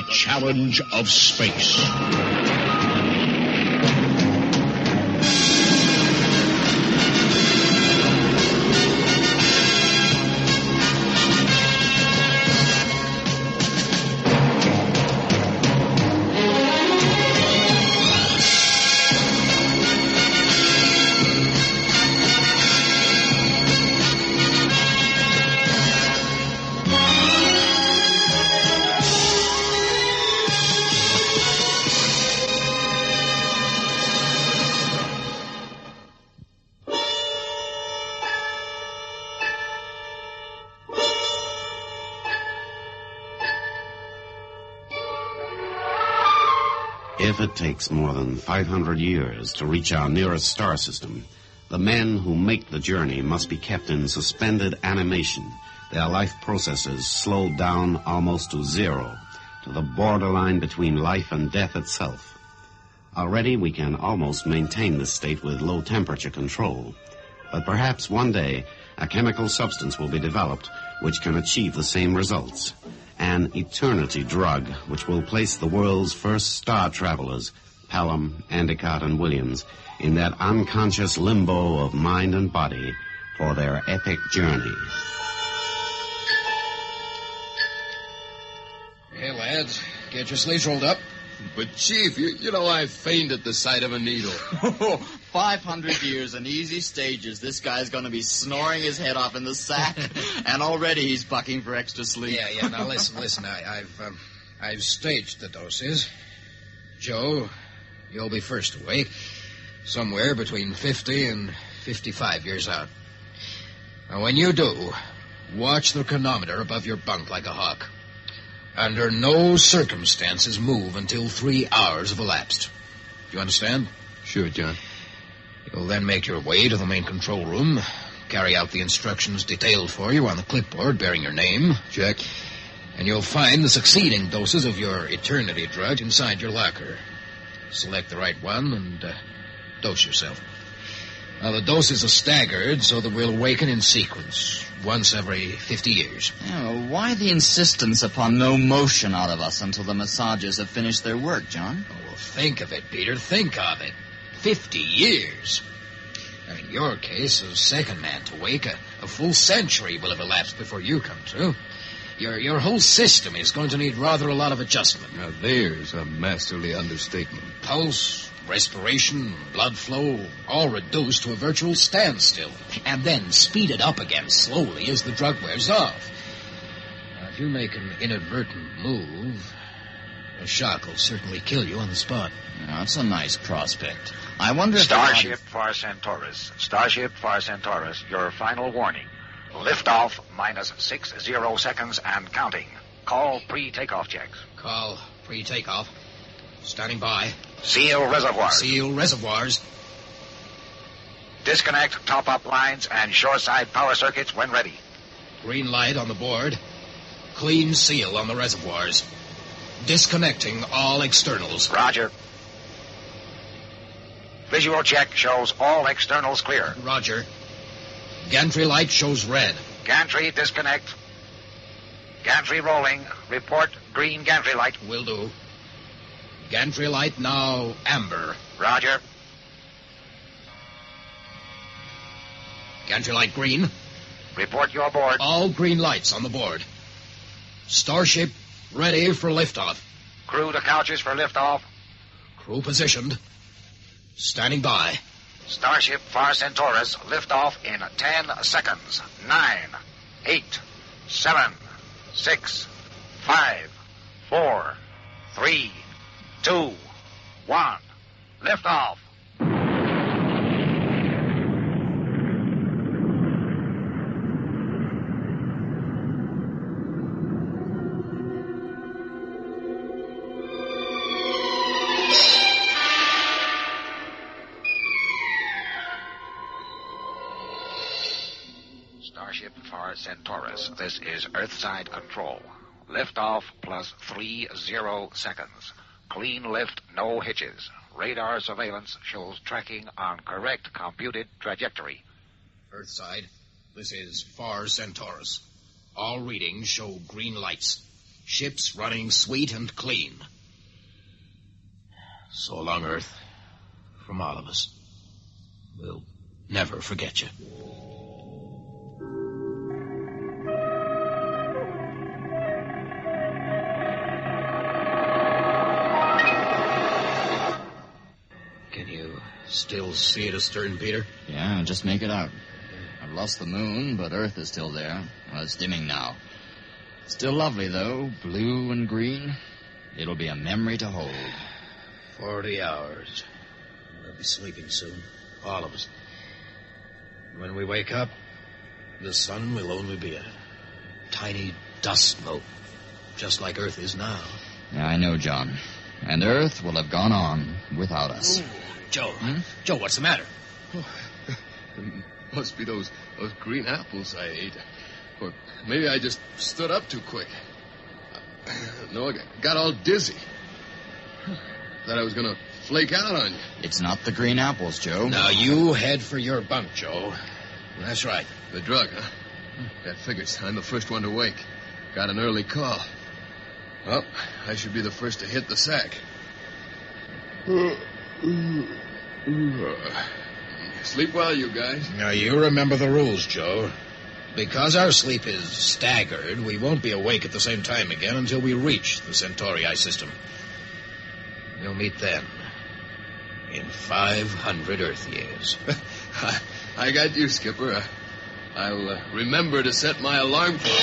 challenge of space. If it takes more than 500 years to reach our nearest star system, the men who make the journey must be kept in suspended animation, their life processes slowed down almost to zero, to the borderline between life and death itself. Already we can almost maintain this state with low temperature control, but perhaps one day a chemical substance will be developed which can achieve the same results. An eternity drug which will place the world's first star travelers, Pelham, Endicott, and Williams, in that unconscious limbo of mind and body for their epic journey. Hey, lads, get your sleeves rolled up. But, Chief, you know I faint at the sight of a needle. 500 years and easy stages. This guy's going to be snoring his head off in the sack, and already he's bucking for extra sleep. Yeah. Now listen. I've staged the doses. Joe, you'll be first awake, somewhere between 50 and 55 years out. Now, when you do, watch the chronometer above your bunk like a hawk. Under no circumstances move until 3 hours have elapsed. Do you understand? Sure, John. You'll then make your way to the main control room, carry out the instructions detailed for you on the clipboard bearing your name. Check. And you'll find the succeeding doses of your eternity drug inside your locker. Select the right one and dose yourself. Now, the doses are staggered so that we'll awaken in sequence, once every 50 years. Yeah, why the insistence upon no motion out of us until the massages have finished their work, John? Oh, well, think of it, Peter. Think of it. 50 years. Now, in your case, as second man to wake, a full century will have elapsed before you come to. Your whole system is going to need rather a lot of adjustment. Now, there's a masterly understatement. Pulse, respiration, blood flow, all reduced to a virtual standstill, and then speeded up again slowly as the drug wears off. Now, if you make an inadvertent move, a shock will certainly kill you on the spot. That's a nice prospect. I wonder if... Starship Far Centaurus. Starship Far Centaurus, your final warning. Liftoff minus 60 seconds and counting. Call pre-takeoff checks. Call pre-takeoff. Standing by. Seal reservoirs. Seal reservoirs. Disconnect top-up lines and shoreside power circuits when ready. Green light on the board. Clean seal on the reservoirs. Disconnecting all externals. Roger. Visual check shows all externals clear. Roger. Gantry light shows red. Gantry disconnect. Gantry rolling. Report green gantry light. Will do. Gantry light now amber. Roger. Gantry light green. Report your board. All green lights on the board. Starship ready for liftoff. Crew to couches for liftoff. Crew positioned. Standing by. Starship Far Centaurus liftoff in 10 seconds. 9, 8, 7, 6, 5, 4, 3, 2, 1. Liftoff. Starship Far Centaurus, this is Earthside Control. Liftoff plus 30 seconds. Clean lift, no hitches. Radar surveillance shows tracking on correct computed trajectory. Earthside, this is Far Centaurus. All readings show green lights. Ships running sweet and clean. So long, Earth. From all of us. We'll never forget you. Can you still see it astern, Peter? Yeah, just make it out. I've lost the moon, but Earth is still there. Well, it's dimming now. Still lovely, though, blue and green. It'll be a memory to hold. 40 hours. We'll be sleeping soon. All of us. When we wake up, the sun will only be a tiny dust mote, just like Earth is now. Yeah, I know, John. And Earth will have gone on without us. Ooh, Joe. Joe, what's the matter? Must be those green apples I ate. Or maybe I just stood up too quick. No, I got all dizzy. Thought I was going to flake out on you. It's not the green apples, Joe. Now, you head for your bunk, Joe. That's right. The drug, huh? That figures. I'm the first one to wake. Got an early call. Well, I should be the first to hit the sack. Sleep well, you guys. Now, you remember the rules, Joe. Because our sleep is staggered, we won't be awake at the same time again until we reach the Centauri system. We'll meet then. In 500 Earth years. I got you, Skipper. I'll remember to set my alarm clock.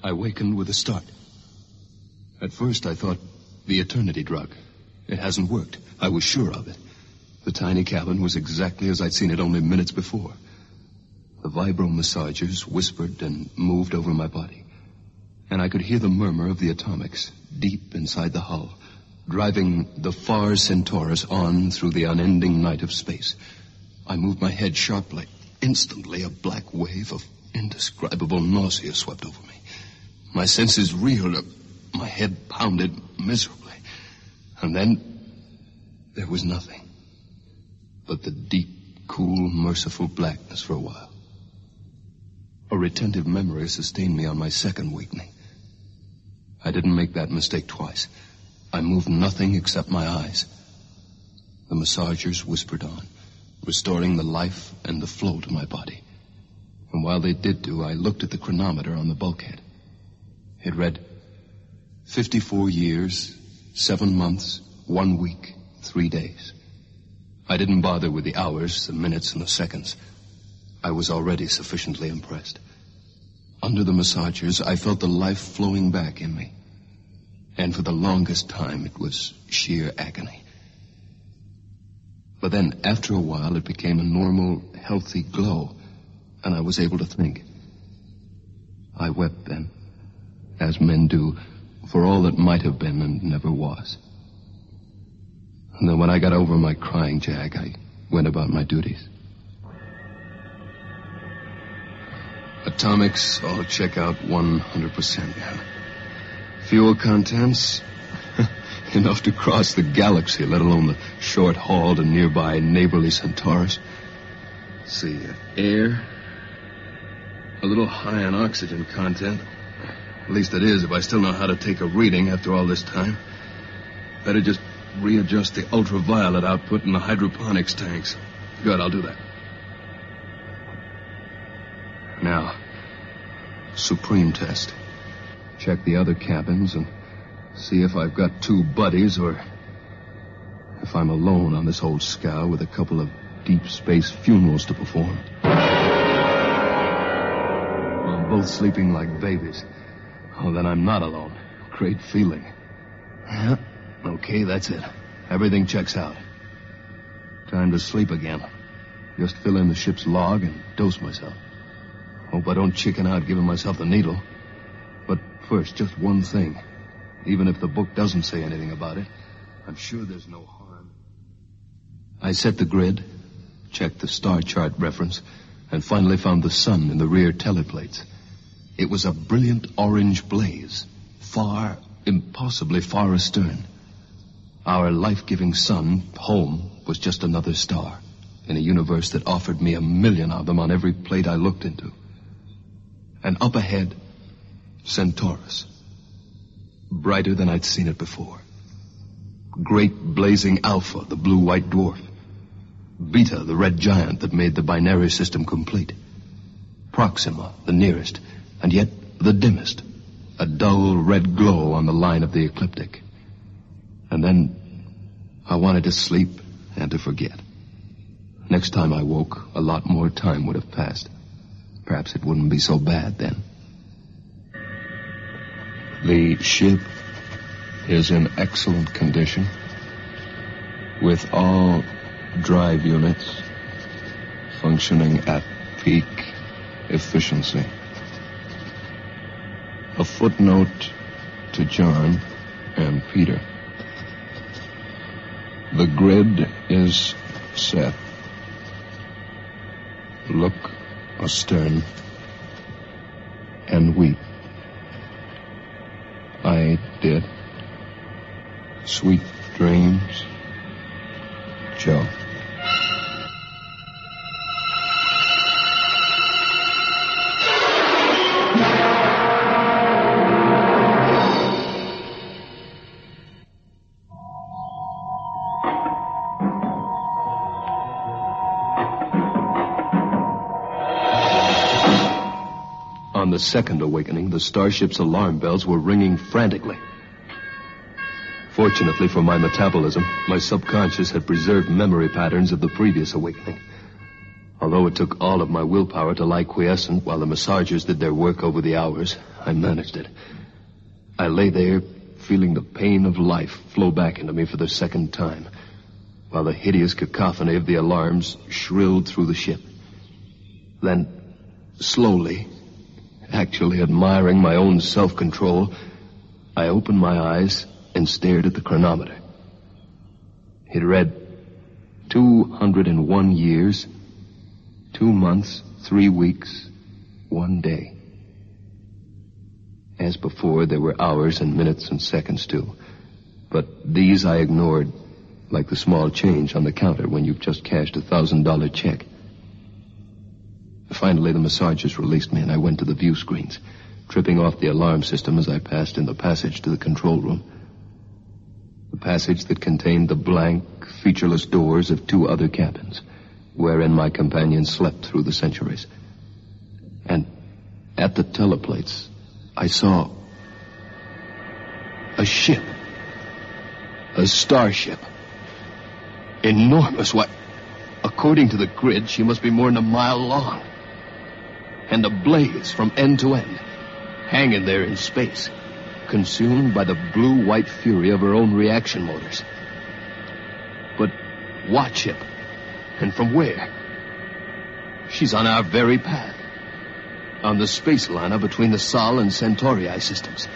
I wakened with a start. At first, I thought the eternity drug. It hasn't worked. I was sure of it. The tiny cabin was exactly as I'd seen it only minutes before. The vibro-massagers whispered and moved over my body. And I could hear the murmur of the atomics deep inside the hull, driving the Far Centaurus on through the unending night of space. I moved my head sharply. Instantly, a black wave of indescribable nausea swept over me. My senses reeled. My head pounded miserably. And then there was nothing but the deep, cool, merciful blackness for a while. A retentive memory sustained me on my second awakening. I didn't make that mistake twice. I moved nothing except my eyes. The massagers whispered on, restoring the life and the flow to my body. And while they did do, I looked at the chronometer on the bulkhead. It read 54 years, 7 months, 1 week, 3 days. I didn't bother with the hours, the minutes, and the seconds. I was already sufficiently impressed. Under the massagers, I felt the life flowing back in me. And for the longest time, it was sheer agony. But then, after a while, it became a normal, healthy glow, and I was able to think. I wept then, as men do, for all that might have been and never was. And then when I got over my crying jag, I went about my duties. Atomics all check out 100% now. Fuel contents, enough to cross the galaxy, let alone the short haul to nearby neighborly Centaurus. Let's see, air, a little high on oxygen content. At least it is if I still know how to take a reading after all this time. Better just readjust the ultraviolet output in the hydroponics tanks. Good, I'll do that. Now, supreme test. Check the other cabins and see if I've got two buddies or if I'm alone on this whole scow with a couple of deep space funerals to perform. I'm both sleeping like babies. Oh, then I'm not alone. Great feeling. Yeah, okay, that's it. Everything checks out. Time to sleep again. Just fill in the ship's log and dose myself. Hope I don't chicken out giving myself the needle. But first, just one thing. Even if the book doesn't say anything about it, I'm sure there's no harm. I set the grid, checked the star chart reference, and finally found the sun in the rear teleplates. It was a brilliant orange blaze, far, impossibly far astern. Our life-giving sun, home, was just another star in a universe that offered me 1,000,000 of them on every plate I looked into. And up ahead, Centaurus. Brighter than I'd seen it before. Great blazing Alpha, the blue-white dwarf. Beta, the red giant that made the binary system complete. Proxima, the nearest, and yet the dimmest. A dull red glow on the line of the ecliptic. And then I wanted to sleep and to forget. Next time I woke, a lot more time would have passed. Perhaps it wouldn't be so bad then. The ship is in excellent condition, with all drive units functioning at peak efficiency. A footnote to John and Peter. The grid is set. Look astern and weep. I did. Sweet dreams, Joe. On the second awakening, the starship's alarm bells were ringing frantically. Fortunately for my metabolism, my subconscious had preserved memory patterns of the previous awakening. Although it took all of my willpower to lie quiescent while the massagers did their work over the hours, I managed it. I lay there, feeling the pain of life flow back into me for the second time, while the hideous cacophony of the alarms shrilled through the ship. Then, slowly, actually admiring my own self-control, I opened my eyes and stared at the chronometer. It read 201 years, 2 months, 3 weeks, 1 day. As before, there were hours and minutes and seconds too, but these I ignored, like the small change on the counter when you've just cashed a $1,000 check. Finally, the massagers released me, and I went to the view screens, tripping off the alarm system as I passed in the passage to the control room. The passage that contained the blank, featureless doors of 2 other cabins, wherein my companions slept through the centuries. And at the teleplates, I saw a ship. A starship. Enormous. What? According to the grid, she must be more than a mile long. And ablaze from end to end, hanging there in space, consumed by the blue-white fury of her own reaction motors. But what ship? And from where? She's on our very path, on the space liner between the Sol and Centauri systems.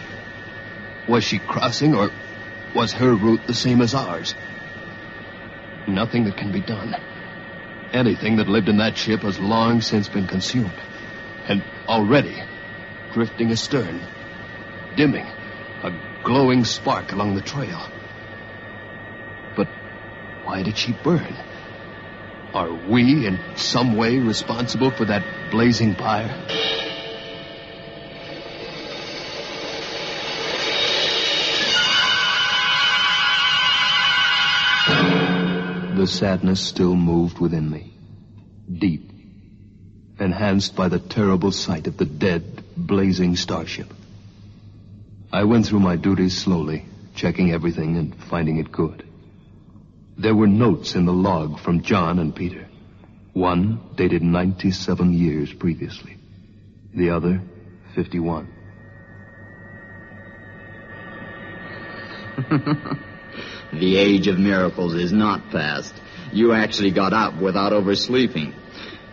Was she crossing, or was her route the same as ours? Nothing that can be done. Anything that lived in that ship has long since been consumed. And already, drifting astern, dimming, a glowing spark along the trail. But why did she burn? Are we in some way responsible for that blazing pyre? The sadness still moved within me, deep, enhanced by the terrible sight of the dead, blazing starship. I went through my duties slowly, checking everything and finding it good. There were notes in the log from John and Peter. One dated 97 years previously. The other, 51. The age of miracles is not past. You actually got up without oversleeping.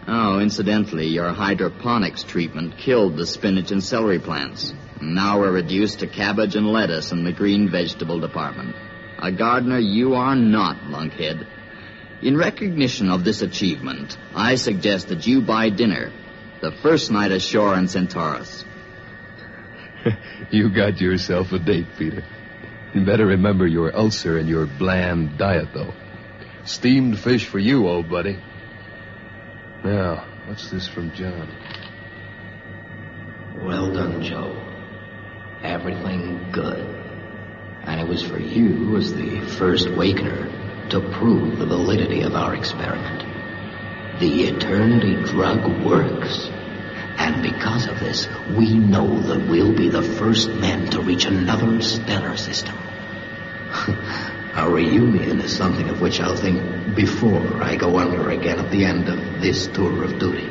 Oh, incidentally, your hydroponics treatment killed the spinach and celery plants. Now we're reduced to cabbage and lettuce in the green vegetable department. A gardener you are not, lunkhead. In recognition of this achievement, I suggest that you buy dinner the first night ashore on Centaurus. You got yourself a date, Peter. You better remember your ulcer and your bland diet, though. Steamed fish for you, old buddy. Now, what's this from John? Well done, Joe. Everything good. And it was for you, as the first Wakener, to prove the validity of our experiment. The Eternity drug works. And because of this, we know that we'll be the first men to reach another stellar system. Our reunion is something of which I'll think before I go under again at the end of this tour of duty.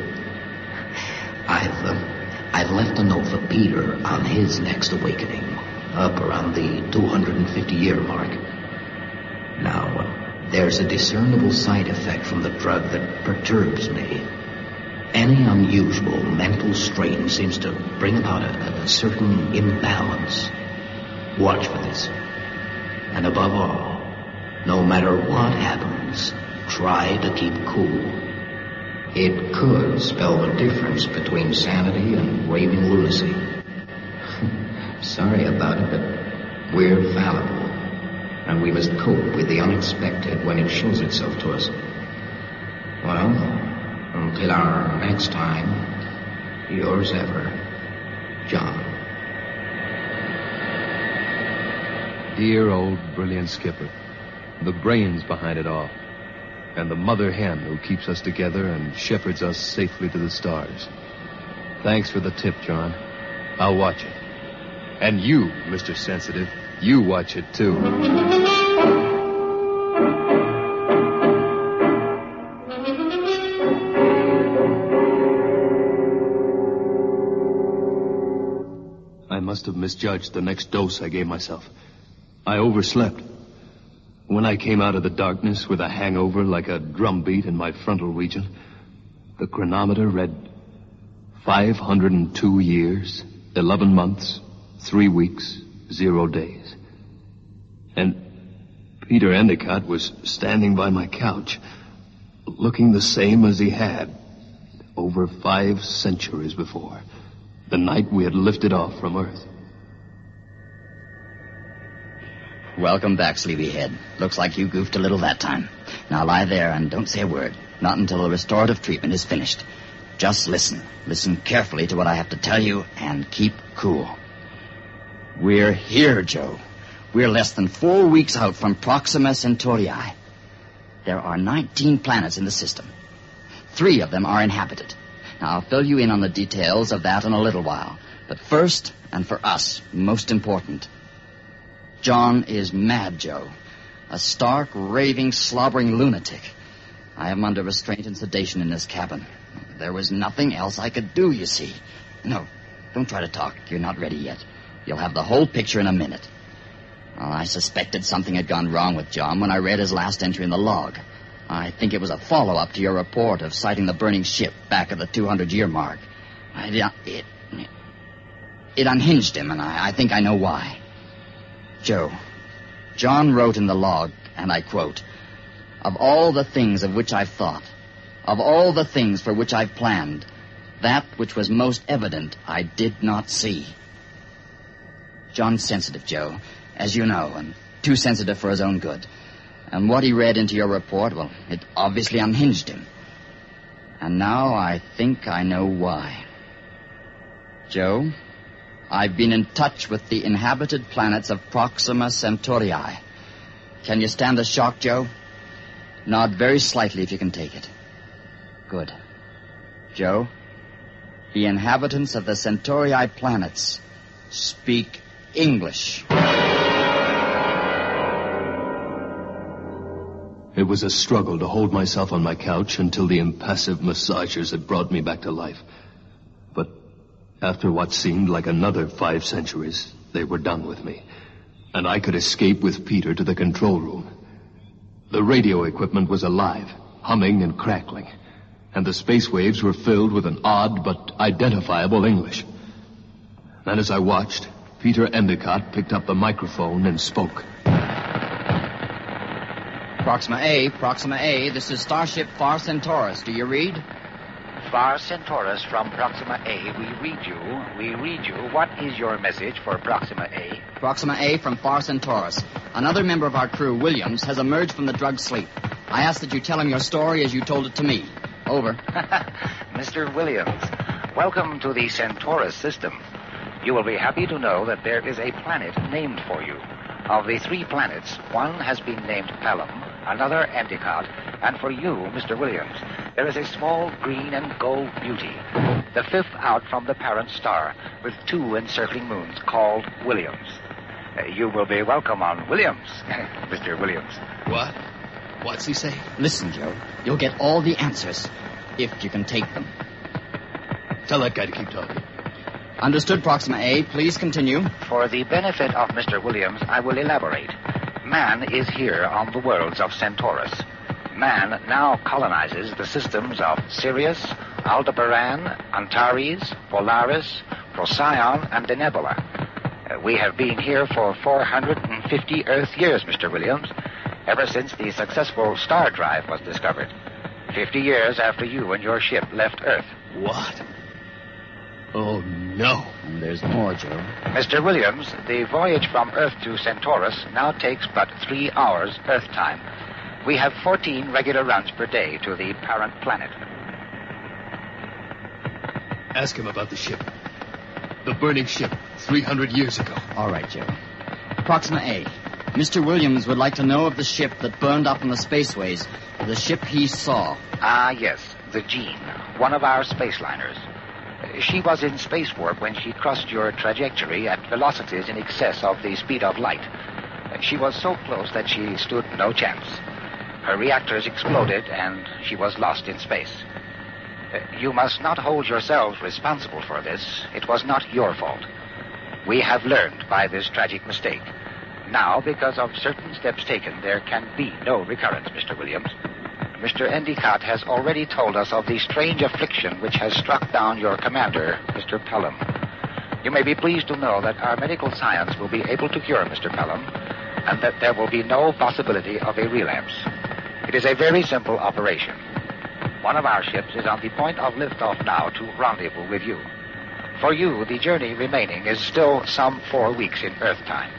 I've left a note for Peter on his next awakening, up around the 250-year mark. Now, there's a discernible side effect from the drug that perturbs me. Any unusual mental strain seems to bring about a certain imbalance. Watch for this. And above all, no matter what happens, try to keep cool. It could spell the difference between sanity and raving lunacy. Sorry about it, but we're fallible. And we must cope with the unexpected when it shows itself to us. Well, until our next time, yours ever, John. Dear old brilliant skipper. The brains behind it all. And the mother hen who keeps us together and shepherds us safely to the stars. Thanks for the tip, John. I'll watch it. And you, Mr. Sensitive, you watch it too. I must have misjudged the next dose I gave myself. I overslept. When I came out of the darkness with a hangover like a drumbeat in my frontal region, the chronometer read 502 years, 11 months, 3 weeks, 0 days. And Peter Endicott was standing by my couch, looking the same as he had over 5 centuries before, the night we had lifted off from Earth. Welcome back, sleepyhead. Looks like you goofed a little that time. Now lie there and don't say a word. Not until the restorative treatment is finished. Just listen. Listen carefully to what I have to tell you and keep cool. We're here, Joe. We're less than 4 weeks out from Proxima Centauri. There are 19 planets in the system. 3 of them are inhabited. Now, I'll fill you in on the details of that in a little while. But first, and for us, most important, John is mad, Joe. A stark, raving, slobbering lunatic. I have him under restraint and sedation in this cabin. There was nothing else I could do, you see. No, don't try to talk. You're not ready yet. You'll have the whole picture in a minute. Well, I suspected something had gone wrong with John when I read his last entry in the log. I think it was a follow-up to your report of sighting the burning ship back at the 200-year mark. It unhinged him, and I think I know why. Joe, John wrote in the log, and I quote, "Of all the things of which I've thought, of all the things for which I've planned, that which was most evident I did not see." John's sensitive, Joe, as you know, and too sensitive for his own good. And what he read into your report, well, it obviously unhinged him. And now I think I know why. Joe, I've been in touch with the inhabited planets of Proxima Centauri. Can you stand the shock, Joe? Nod very slightly if you can take it. Good. Joe, the inhabitants of the Centauri planets speak English. It was a struggle to hold myself on my couch until the impassive massagers had brought me back to life. But after what seemed like another 5 centuries, they were done with me, and I could escape with Peter to the control room. The radio equipment was alive, humming and crackling, and the space waves were filled with an odd but identifiable English. And as I watched, Peter Endicott picked up the microphone and spoke. Proxima A, this is Starship Far Centaurus. Do you read? Far Centaurus from Proxima A, we read you. What is your message for Proxima A? Proxima A from Far Centaurus. Another member of our crew, Williams, has emerged from the drug sleep. I ask that you tell him your story as you told it to me. Over. Mr. Williams, welcome to the Centaurus system. You will be happy to know that there is a planet named for you. Of the 3 planets, one has been named Pelham, another Endicott, and for you, Mr. Williams, there is a small green and gold beauty, the 5th out from the parent star, with 2 encircling moons called Williams. You will be welcome on Williams, Mr. Williams. What? What's he say? Listen, Joe. You'll get all the answers, if you can take them. Tell that guy to keep talking. Understood, Proxima A. Please continue. For the benefit of Mr. Williams, I will elaborate. Man is here on the worlds of Centaurus. Man now colonizes the systems of Sirius, Aldebaran, Antares, Polaris, Procyon, and Denebola. We have been here for 450 Earth years, Mr. Williams, ever since the successful star drive was discovered. 50 years after you and your ship left Earth. What? Oh, no. And there's more, Joe. Mr. Williams, the voyage from Earth to Centaurus now takes but 3 hours Earth time. We have 14 regular runs per day to the parent planet. Ask him about the ship. The burning ship 300 years ago. All right, Joe. Proxima A. Mr. Williams would like to know of the ship that burned up in the spaceways. The ship he saw. Ah, yes, the Jean, one of our space liners. She was in space warp when she crossed your trajectory at velocities in excess of the speed of light. She was so close that she stood no chance. Her reactors exploded and she was lost in space. You must not hold yourselves responsible for this. It was not your fault. We have learned by this tragic mistake. Now, because of certain steps taken, there can be no recurrence, Mr. Williams. Mr. Endicott has already told us of the strange affliction which has struck down your commander, Mr. Pelham. You may be pleased to know that our medical science will be able to cure Mr. Pelham, and that there will be no possibility of a relapse. It is a very simple operation. One of our ships is on the point of liftoff now to rendezvous with you. For you, the journey remaining is still some 4 weeks in Earth time.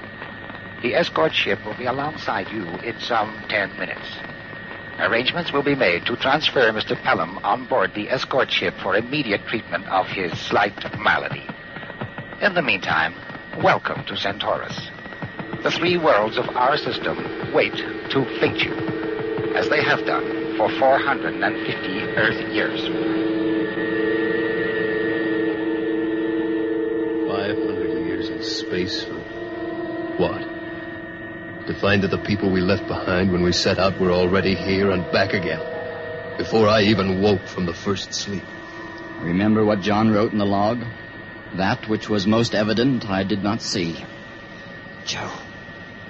The escort ship will be alongside you in some 10 minutes. Arrangements will be made to transfer Mr. Pelham on board the escort ship for immediate treatment of his slight malady. In the meantime, welcome to Centaurus. The 3 worlds of our system wait to fate you, as they have done for 450 Earth years. 500 years in space for what? To find that the people we left behind when we set out were already here and back again, before I even woke from the first sleep. Remember what John wrote in the log? That which was most evident I did not see. Joe,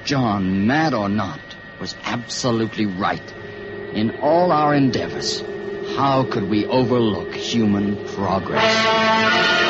John, mad or not, was absolutely right. In all our endeavors, how could we overlook human progress?